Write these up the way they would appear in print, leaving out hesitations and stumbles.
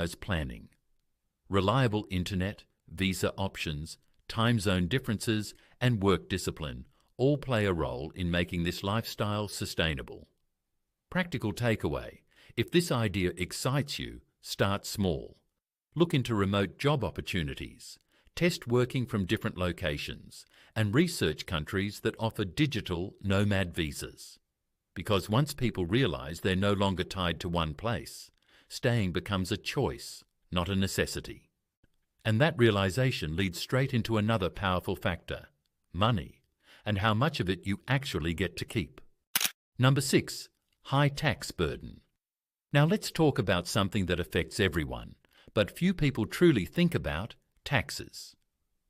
requires planning. Reliable internet, visa options, time zone differences, and work discipline all play a role in making this lifestyle sustainable. Practical takeaway: if this idea excites you, start small. Look into remote job opportunities, test working from different locations, and research countries that offer digital nomad visas. Because once people realize they're no longer tied to one place, staying becomes a choice, not a necessity. And that realization leads straight into another powerful factor: money, and how much of it you actually get to keep. Number 6, high tax burden. Now let's talk about something that affects everyone, but few people truly think about: taxes.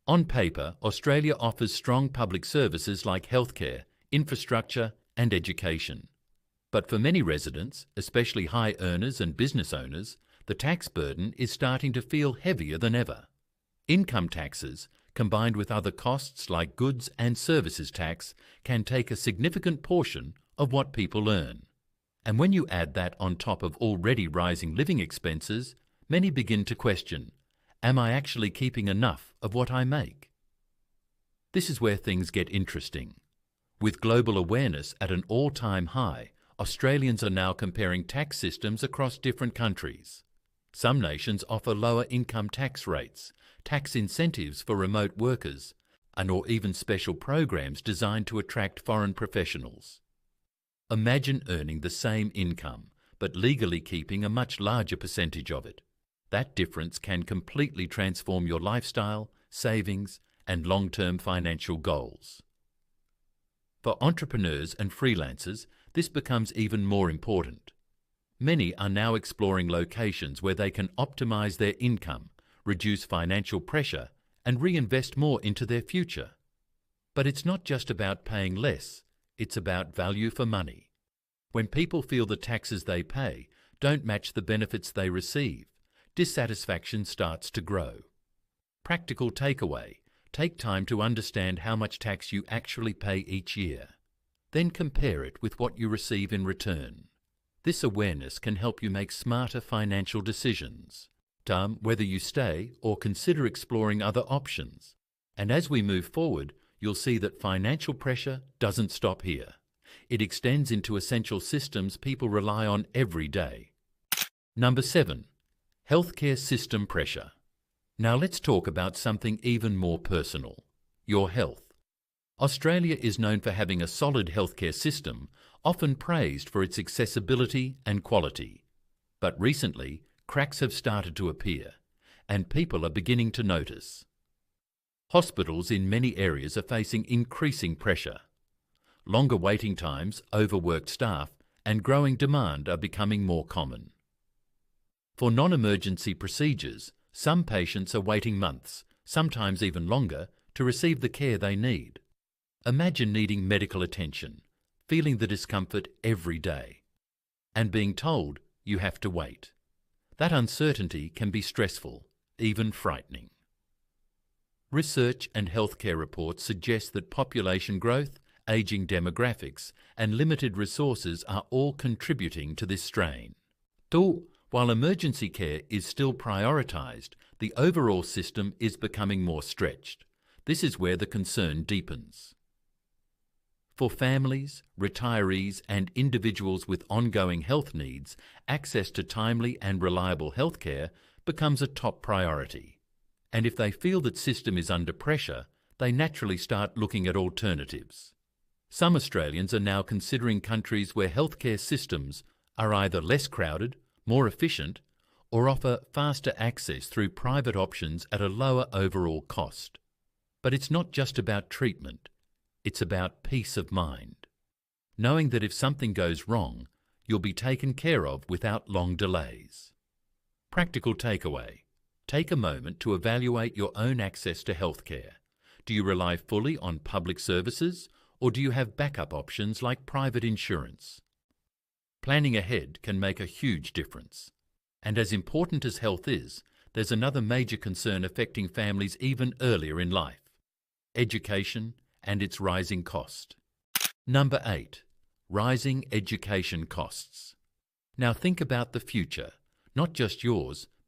On paper, Australia offers strong public services like healthcare, infrastructure, and education. But for many residents, especially high earners and business owners, the tax burden is starting to feel heavier than ever. Income taxes, combined with other costs like goods and services tax, can take a significant portion of what people earn. And when you add that on top of already rising living expenses, many begin to question: am I actually keeping enough of what I make? This is where things get interesting. With global awareness at an all-time high, Australians are now comparing tax systems across different countries. Some nations offer lower income tax rates, tax incentives for remote workers, or even special programs designed to attract foreign professionals. Imagine earning the same income, but legally keeping a much larger percentage of it. That difference can completely transform your lifestyle, savings, and long-term financial goals. For entrepreneurs and freelancers, this becomes even more important. Many are now exploring locations where they can optimize their income, reduce financial pressure, and reinvest more into their future. But it's not just about paying less, it's about value for money. When people feel the taxes they pay don't match the benefits they receive, dissatisfaction starts to grow. Practical takeaway: take time to understand how much tax you actually pay each year. Then compare it with what you receive in return. This awareness can help you make smarter financial decisions, whether you stay or consider exploring other options. And as we move forward, you'll see that financial pressure doesn't stop here. It extends into essential systems people rely on every day. Number 7, healthcare system pressure. Now let's talk about something even more personal: your health. Australia is known for having a solid healthcare system, often praised for its accessibility and quality. But recently, cracks have started to appear, and people are beginning to notice. Hospitals in many areas are facing increasing pressure. Longer waiting times, overworked staff, and growing demand are becoming more common. For non-emergency procedures, some patients are waiting months, sometimes even longer, to receive the care they need. Imagine needing medical attention, feeling the discomfort every day, and being told you have to wait. That uncertainty can be stressful, even frightening. Research and healthcare reports suggest that population growth, aging demographics, and limited resources are all contributing to this strain. While emergency care is still prioritised, the overall system is becoming more stretched. This is where the concern deepens. For families, retirees, and individuals with ongoing health needs, access to timely and reliable healthcare becomes a top priority. And if they feel that system is under pressure, they naturally start looking at alternatives. Some Australians are now considering countries where healthcare systems are either less crowded, more efficient, or offer faster access through private options at a lower overall cost. But it's not just about treatment. It's about peace of mind. Knowing that if something goes wrong, you'll be taken care of without long delays. Practical takeaway: take a moment to evaluate your own access to healthcare. Do you rely fully on public services, or do you have backup options like private insurance? Planning ahead can make a huge difference. And as important as health is, there's another major concern affecting families even earlier in life: education and its rising cost. Number 8, rising education costs. Now think about the future, not just yours,